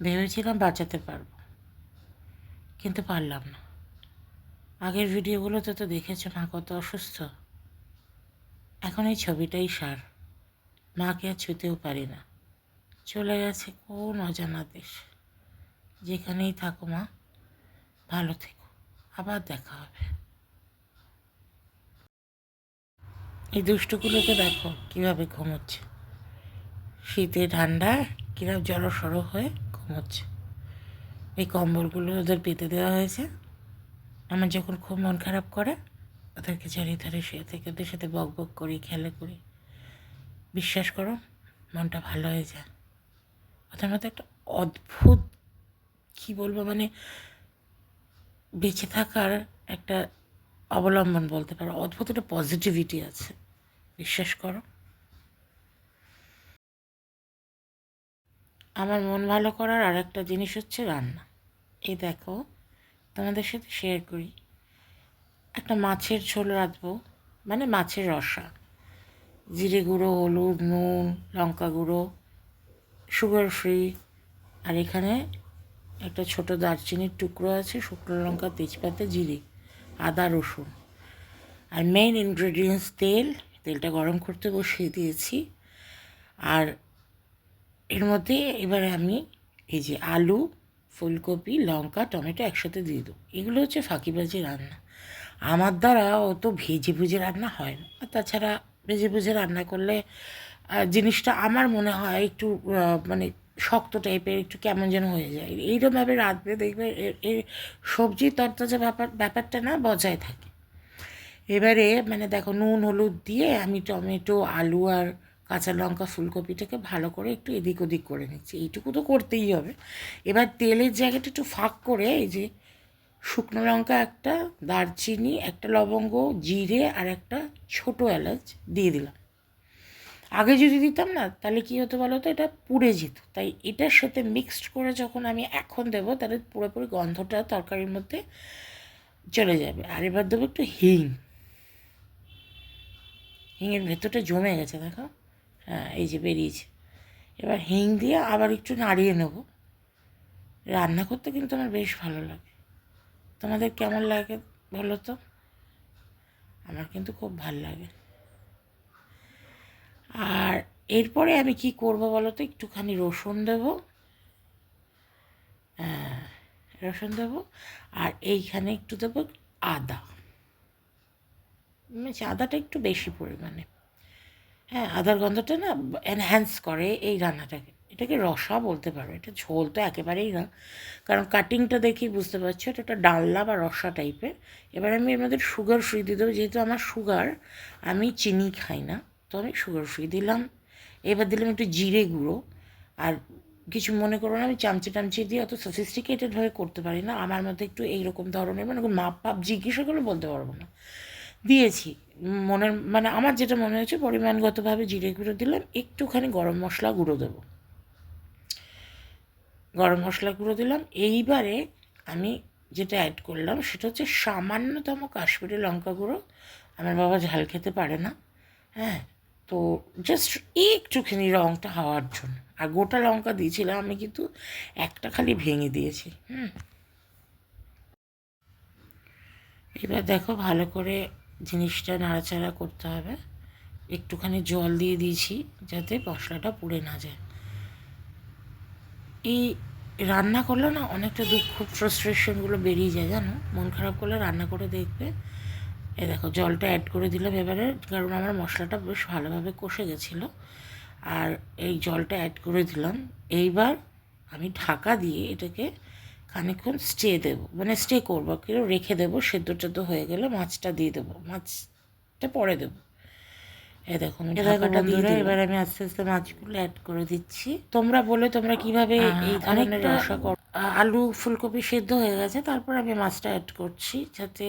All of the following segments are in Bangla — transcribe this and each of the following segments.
ভেবেছিলাম বাঁচাতে পারবো, কিন্তু পারলাম না। আগের ভিডিওগুলোতে তো দেখেছো মা কত অসুস্থ। এখন এই ছবিটাই সার। মাকে আর ছুঁতেও পারি না। চলে গেছে কোন অজানা দেশ। যেখানেই থাকো মা, ভালো থেকো, আবার দেখা হবে। এই দুষ্টুগুলোকে দেখো কীভাবে ঘুমোচ্ছে, শীতে ঠান্ডায় কীরকম জড়সড় হয়ে ঘুমোচ্ছে। এই কম্বলগুলো ওদের পেতে দেওয়া হয়েছে। আমার যখন খুব মন খারাপ করে ওদেরকে চারিয়ে ধারে শুয়ে থেকে ওদের সাথে বক বক করি, খেলা করি। বিশ্বাস করো, মনটা ভালো হয়ে যায়। ওদের মধ্যে একটা অদ্ভুত, কী বলবো, মানে বেঁচে থাকার একটা অবলম্বন বলতে পারো। অদ্ভুত একটা পজিটিভিটি আছে, বিশ্বাস করো। আমার মন ভালো করার আর একটা জিনিস হচ্ছে রান্না। এই দেখো, তোমাদের সাথে শেয়ার করি। একটা মাছের ঝোল রাঁধবো, মানে মাছের রসা। জিরে গুঁড়ো, হলুদ, নুন, লঙ্কা গুঁড়ো, সুগার ফ্রি। আর এখানে একটা ছোটো দারচিনির টুকরো আছে, শুকনো লঙ্কা, তেজপাতা, জিরে, আদা, রসুন। আর মেইন ইনগ্রেডিয়েন্টস তেল। তেলটা গরম করতে বসিয়ে দিয়েছি। আর এর মধ্যে এবারে আমি এই যে আলু, ফুলকপি, লঙ্কা, টমেটো একসাথে দিয়ে দেবো। এগুলো হচ্ছে ফাঁকিবাজি রান্না। আমার দ্বারা অত ভেজে ভুজে রান্না হয় না। আর তাছাড়া ভেজে ভুজে রান্না করলে জিনিসটা আমার মনে হয় একটু মানে শক্ত টাইপের, একটু কেমন যেন হয়ে যায়। এইরকমভাবে রাঁধবে দেখবে এর সবজি তরতাজা ব্যাপারটা না বজায় থাকে। এবারে মানে দেখো, নুন হলুদ দিয়ে আমি টমেটো, আলু আর কাঁচা লঙ্কা, ফুলকপিটাকে ভালো করে একটু এদিক ওদিক করে নিচ্ছি। এইটুকু তো করতেই হবে। এবার তেলের জায়গাটা একটু ফাঁক করে এই যে শুকনো লঙ্কা একটা, দারচিনি একটা, লবঙ্গ, জিরে আর একটা ছোটো এলাচ দিয়ে দিলাম। আগে যদি দিতাম না তাহলে কী হতো বলো তো, এটা পুড়ে যেত। তাই এটার সাথে মিক্সড করে যখন আমি এখন দেবো, তাহলে পুরোপুরি গন্ধটা তরকারির মধ্যে চলে যাবে। আর এবার দেবো একটু হিং। হিঙের ভেতরটা জমে গেছে দেখো, হ্যাঁ এই যে বেরিয়েছে। এবার হিং দিয়ে আবার একটু নাড়িয়ে নেব। রান্না করতে কিন্তু আমার বেশ ভালো লাগে। তোমাদের কেমন লাগে বলো তো? আমার কিন্তু খুব ভালো লাগে। আর এরপরে আমি কি করব বলো তো, একটুখানি রসুন দেবো। রসুন দেবো। আর এইখানে একটু দেবো আদা। আদাটা একটু বেশি পরিমাণে। হ্যাঁ, আদার গন্ধটা না এনহ্যান্স করে এই রান্নাটাকে। এটাকে রসা বলতে পারো, এটা ঝোল তো একেবারেই না। কারণ কাটিংটা দেখেই বুঝতে পারছো এটা একটা ডালনা বা রসা টাইপের। এবার আমি এর মধ্যে সুগার ফ্রি দিয়ে দেবো, যেহেতু আমার সুগার, আমি চিনি খাই না, তো আমি সুগার ফ্রি দিলাম। এবার দিলাম একটু জিরে গুঁড়ো। আর কিছু মনে করো না, আমি চামচে টামচে দিয়ে অত সফিস্টিকেটেড হয়ে করতে পারি না। আমার মধ্যে একটু এইরকম ধরনের, মানে মাপ পাপ জিজ্ঞাসা করে বলতে পারবো না, দিয়েছি। মনের মানে আমার যেটা মনে হয়েছে পরিমাণগতভাবে জিরে গুঁড়ো দিলাম, একটুখানি গরম মশলা গুঁড়ো দেবো। গরম মশলা গুঁড়ো দিলাম। এইবারে আমি যেটা অ্যাড করলাম সেটা হচ্ছে সামান্যতম কাশ্মীরি লঙ্কা গুঁড়ো। আমার বাবা ঝাল খেতে পারে না, হ্যাঁ, তো জাস্ট একটুখানি রঙটা হওয়ার জন্য। আর গোটা লঙ্কা দিয়েছিলাম আমি, কিন্তু একটা খালি ভেঙে দিয়েছি। এবার দেখো, ভালো করে জিনিসটা নাড়াচাড়া করতে হবে। একটুখানি জল দিয়ে দিয়েছি যাতে মশলাটা পুড়ে না যায়। এই রান্না করলে না অনেকটা দুঃখ, ফ্রাস্ট্রেশনগুলো বেরিয়ে যায় জানো। মন খারাপ করলে রান্না করে দেখবে। এ দেখো, জলটা অ্যাড করে দিলাম এবারে, কারণ আমার মশলাটা বেশ ভালোভাবে কষে গেছিলো। আর এই জলটা অ্যাড করে দিলাম। এইবার আমি ঢাকা দিয়ে এটাকে খানিকক্ষণ স্টে দেবো, মানে স্টে করবো, কেউ রেখে দেবো। সেদ্ধ টেদ্ধ হয়ে গেলে মাছটা দিয়ে দেবো, মাছটা পরে দেবো। দেখো আমি ঢাকাটা দিয়ে দিলাম। এবার আমি আস্তে আস্তে মাছগুলো অ্যাড করে দিচ্ছি। তোমরা বলে তোমরা কিভাবে এই ধরনের রসা করো। আলু ফুলকপি সেদ্ধ হয়ে গেছে, তারপর আমি মাছটা অ্যাড করছি, যাতে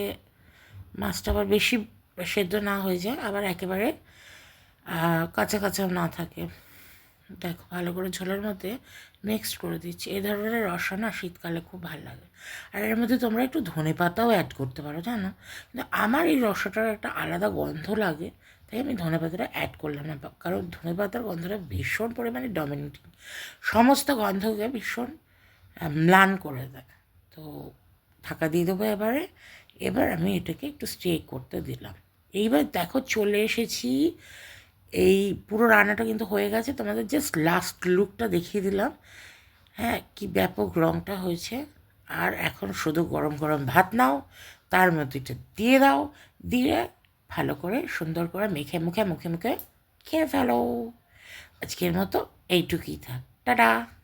মাছটা আবার বেশি সেদ্ধ না হয়ে যায়, আবার একেবারে কাঁচা কাঁচাও না থাকে। দেখো, ভালো করে ঝোলের মধ্যে মিক্সড করে দিচ্ছি। এই ধরনের রসা না শীতকালে খুব ভালো লাগে। আর এর মধ্যে তোমরা একটু ধনেপাতাও অ্যাড করতে পারো জানো, কিন্তু আমার এই রসাটার একটা আলাদা গন্ধ লাগে, তাই আমি ধনেপাতাটা অ্যাড করলাম না। কারণ ধনেপাতার গন্ধটা ভীষণ পরিমাণে ডমিনেটিং, সমস্ত গন্ধকে ভীষণ ম্লান করে দেয়। তো ঢাকা দিয়ে দেবো এবারে। এবার আমি এটাকে একটু স্টে করতে দিলাম। এইবার দেখো চলে এসেছি, এই পুরো রান্নাটা কিন্তু হয়ে গেছে, তোমাদের জাস্ট লাস্ট লুকটা দেখিয়ে দিলাম। হ্যাঁ, কি ব্যাপক রঙটা হয়েছে। আর এখন শুধু গরম গরম ভাত নাও, তার মধ্যে এটা দিয়ে দাও, দিয়ে ভালো করে সুন্দর করে মেখে মুখে খেয়ে ফেলো। আজকের মতো এইটুকুই থাক, টাটা।